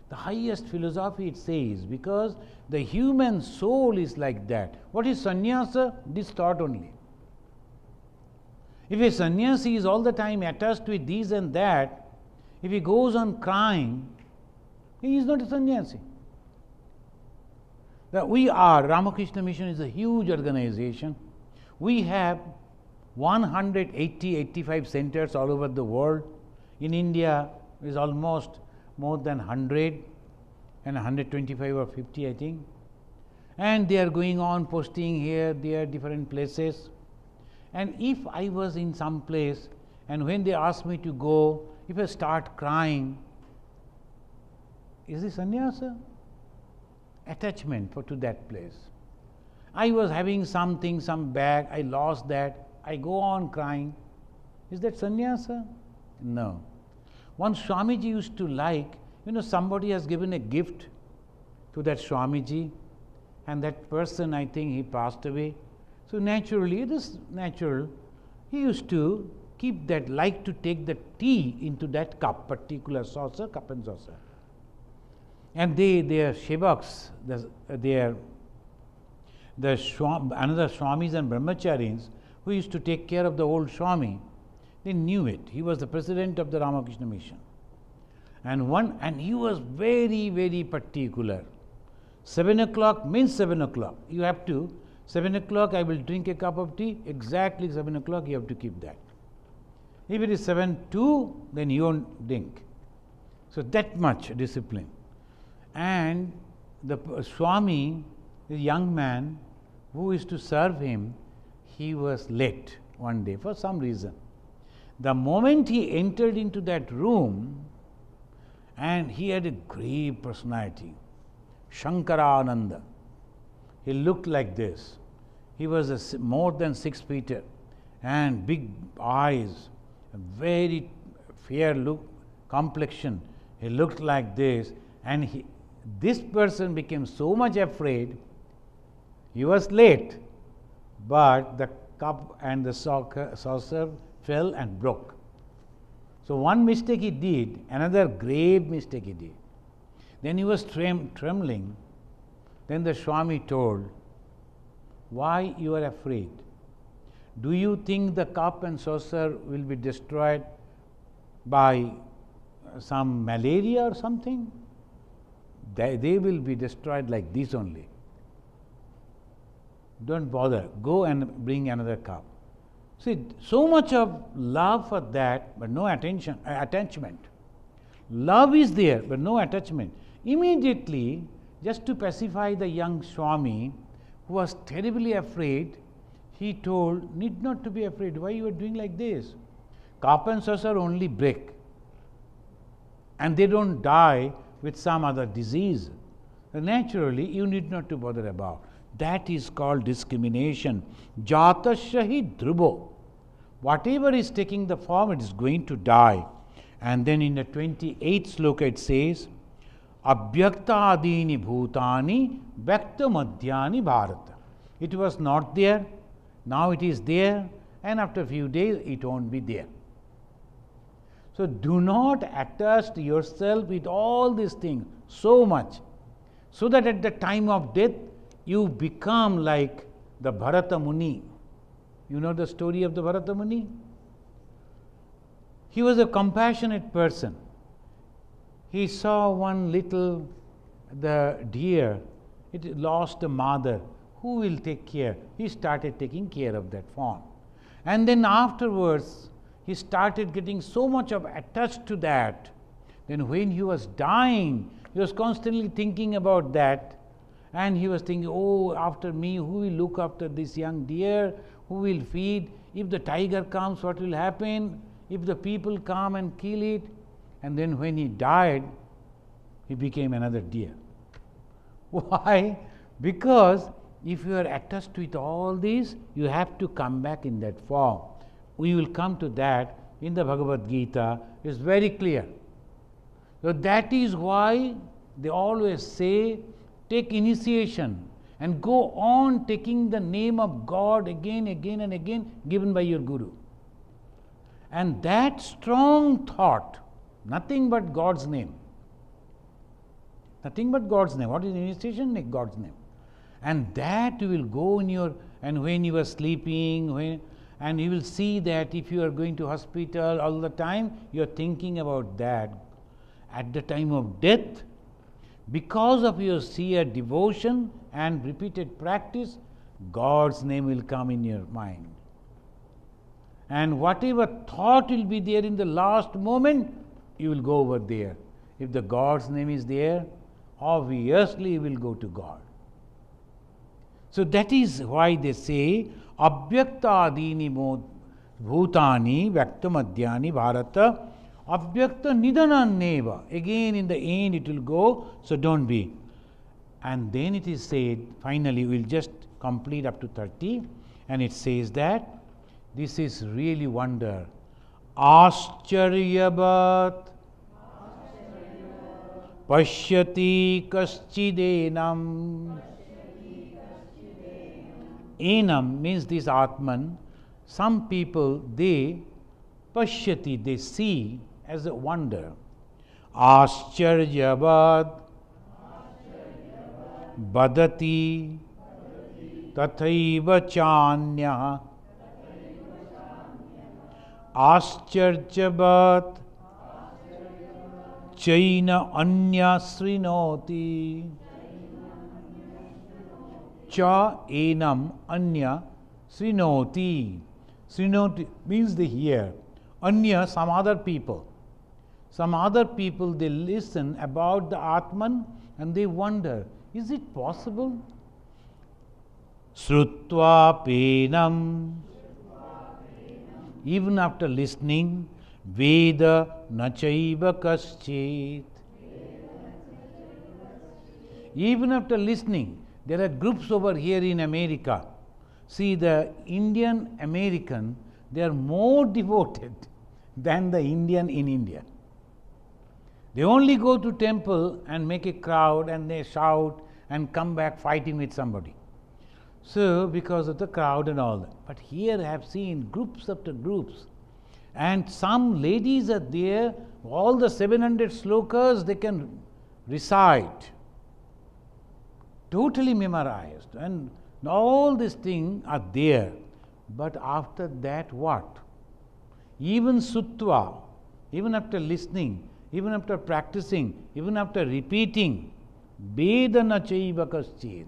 The highest philosophy, it says, because the human soul is like that. What is sannyasa? This thought only. If a sannyasi is all the time attached with this and that, if he goes on crying, he is not a sannyasi. We are, Ramakrishna Mission is a huge organization. We have 180-85 centers all over the world. In India is almost more than 100 and 125 or 50, I think. And they are going on posting here, there, different places. And if I was in some place and when they ask me to go, if I start crying, is this sannyasa? Attachment to that place. I was having something, some bag, I lost that, I go on crying. Is that sannyasa? No. One Swamiji used to like, somebody has given a gift to that Swamiji, and that person, I think, he passed away. So naturally, it is natural, he used to keep that, like to take the tea into that cup, particular saucer, cup and saucer. And they are Shivaks, another Swamis and Brahmacharis who used to take care of the old Swami, they knew it. He was the president of the Ramakrishna Mission. And he was very, very particular. 7 o'clock means 7 o'clock. You have to, 7 o'clock I will drink a cup of tea, exactly 7 o'clock you have to keep that. If it is 7:02, then you won't drink. So that much discipline. And the Swami, the young man who used to serve him, he was late one day for some reason. The moment he entered into that room, and he had a great personality, Shankarananda. He looked like this. He was more than 6 feet and big eyes, a very fair look, complexion. He looked like this, and this person became so much afraid. He was late, but the cup and the saucer fell and broke. So one mistake he did, another grave mistake he did. Then he was trembling. Then the Swami told, why you are afraid? Do you think the cup and saucer will be destroyed by some malaria or something? They will be destroyed like this only. Don't bother. Go and bring another cup. See, so much of love for that, but no attachment. Love is there, but no attachment. Immediately, just to pacify the young Swami, who was terribly afraid, he told, need not to be afraid. Why you are doing like this? Carpenters are only break. And they don't die with some other disease. Naturally, you need not to bother about. That is called discrimination. Jatasya hi dhruvo. Whatever is taking the form, it is going to die. And then in the 28th sloka it says, Abhyakta adini bhutani vyakta madhyani bharata. It was not there, now it is there, and after a few days it won't be there. So do not attach yourself with all these things so much, so that at the time of death you become like the Bharata Muni. You know the story of the Bharata Muni? He was a compassionate person. He saw one little deer, it lost a mother. Who will take care? He started taking care of that fawn. And then afterwards, he started getting so much of attached to that. Then when he was dying, he was constantly thinking about that. And he was thinking, oh, after me, who will look after this young deer? Who will feed? If the tiger comes, what will happen? If the people come and kill it? And then when he died, he became another deer. Why? Because if you are attached with all these, you have to come back in that form. We will come to that in the Bhagavad Gita. It's very clear. So that is why they always say, take initiation and go on taking the name of God again and again, given by your Guru. And that strong thought, nothing but God's name. Nothing but God's name. What is initiation? God's name. And that you will go in your, and when you are sleeping, and you will see that if you are going to hospital all the time, you are thinking about that. At the time of death, because of your sheer devotion and repeated practice, God's name will come in your mind. And whatever thought will be there in the last moment, you will go over there. If the God's name is there, obviously you will go to God. So that is why they say, Abhyakta adini bhutani vyakta madhyani bharata abhyakta nidanan neva. Again in the end it will go, so don't be. And then it is said, finally we will just complete up to 30, and it says that this is really wonder. Ascharyavat pashyati kaschidenam. Enam means this Atman. Some people, they pashyati, they see as a wonder. Ascharyavat badati tathaiva chanya. Ascharyavat chaina anya srinoti. Cha enam anya srinoti. Srinoti means they hear. Anya, some other people. Some other people, they listen about the Atman and they wonder, is it possible? Srutva penam. Even after listening, Veda nachaiva kaschet. Even after listening, there are groups over here in America. See, the Indian American, they are more devoted than the Indian in India. They only go to temple and make a crowd and they shout and come back fighting with somebody. So, because of the crowd and all that. But here I have seen groups after groups. And some ladies are there, all the 700 slokas they can recite. Totally memorized. And all these things are there. But after that what? Even sutva, even after listening, even after practicing, even after repeating, Vedana chaiva kaschet,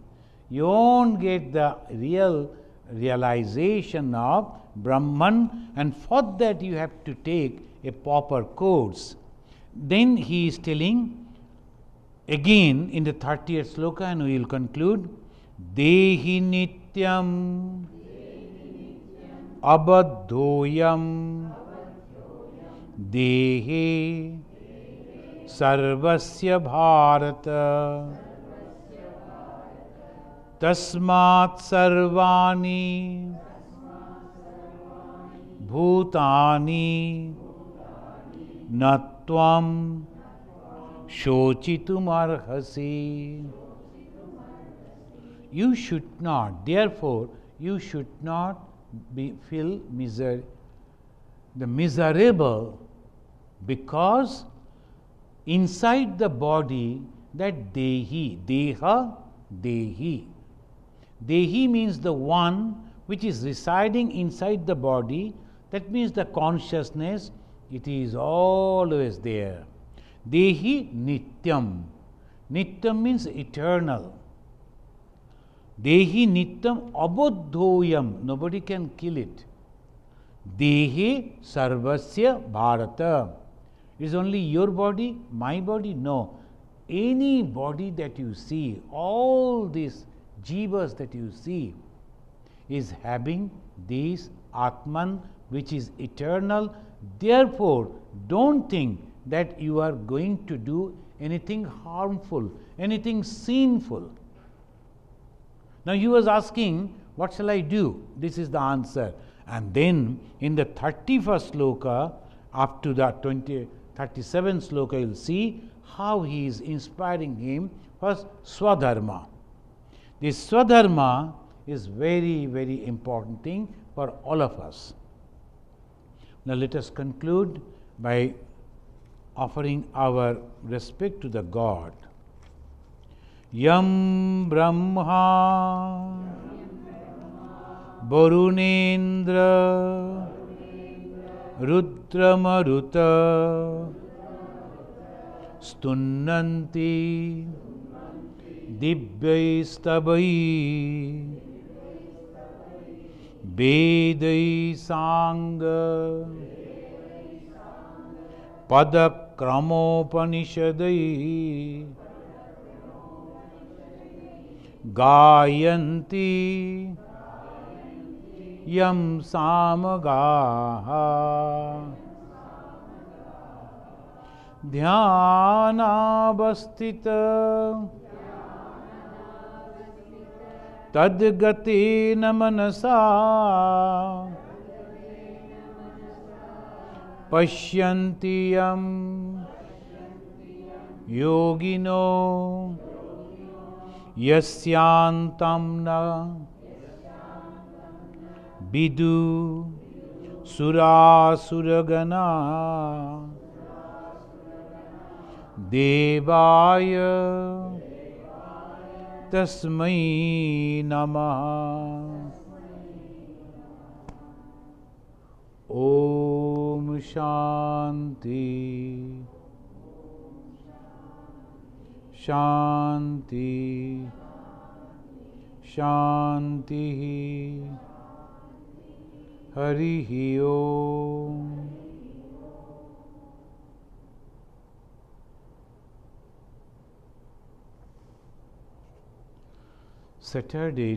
you won't get the realization of Brahman, and for that you have to take a proper course. Then he is telling again in the 30th sloka, and we will conclude, Dehi nityam abadhoyam dehe sarvasya bharata tasmat sarvani bhutani natvam shochitum arhasi. You should not, therefore, you should not feel the miserable, because inside the body that dehi, deha, dehi. Dehi means the one which is residing inside the body. That means the consciousness, it is always there. Dehi nityam. Nityam means eternal. Dehi nityam abodhoyam. Nobody can kill it. Dehi sarvasya bharata. It is only your body, my body? No. Any body that you see, all these jivas that you see, is having this Atman which is eternal. Therefore, don't think that you are going to do anything harmful, anything sinful. Now he was asking, what shall I do? This is the answer. And then in the 31st sloka, up to the 37th sloka, you will see how he is inspiring him. First, Swadharma. This Swadharma is very, very important thing for all of us. Now let us conclude by offering our respect to the God. Yam Brahma Varunendra Rudramaruta Stunnanti Divyaistabai Vedai Sangha Padakramopanishadai Gayanti Yam Samagaha Dhyanabhastita Tadgatena manasa Pashyanti Yam Yogino Yasyantam na Bidu Surasuragana Devaya Tasmai Namaha. Om Shanti Shanti Shanti Harihi Om. Saturday,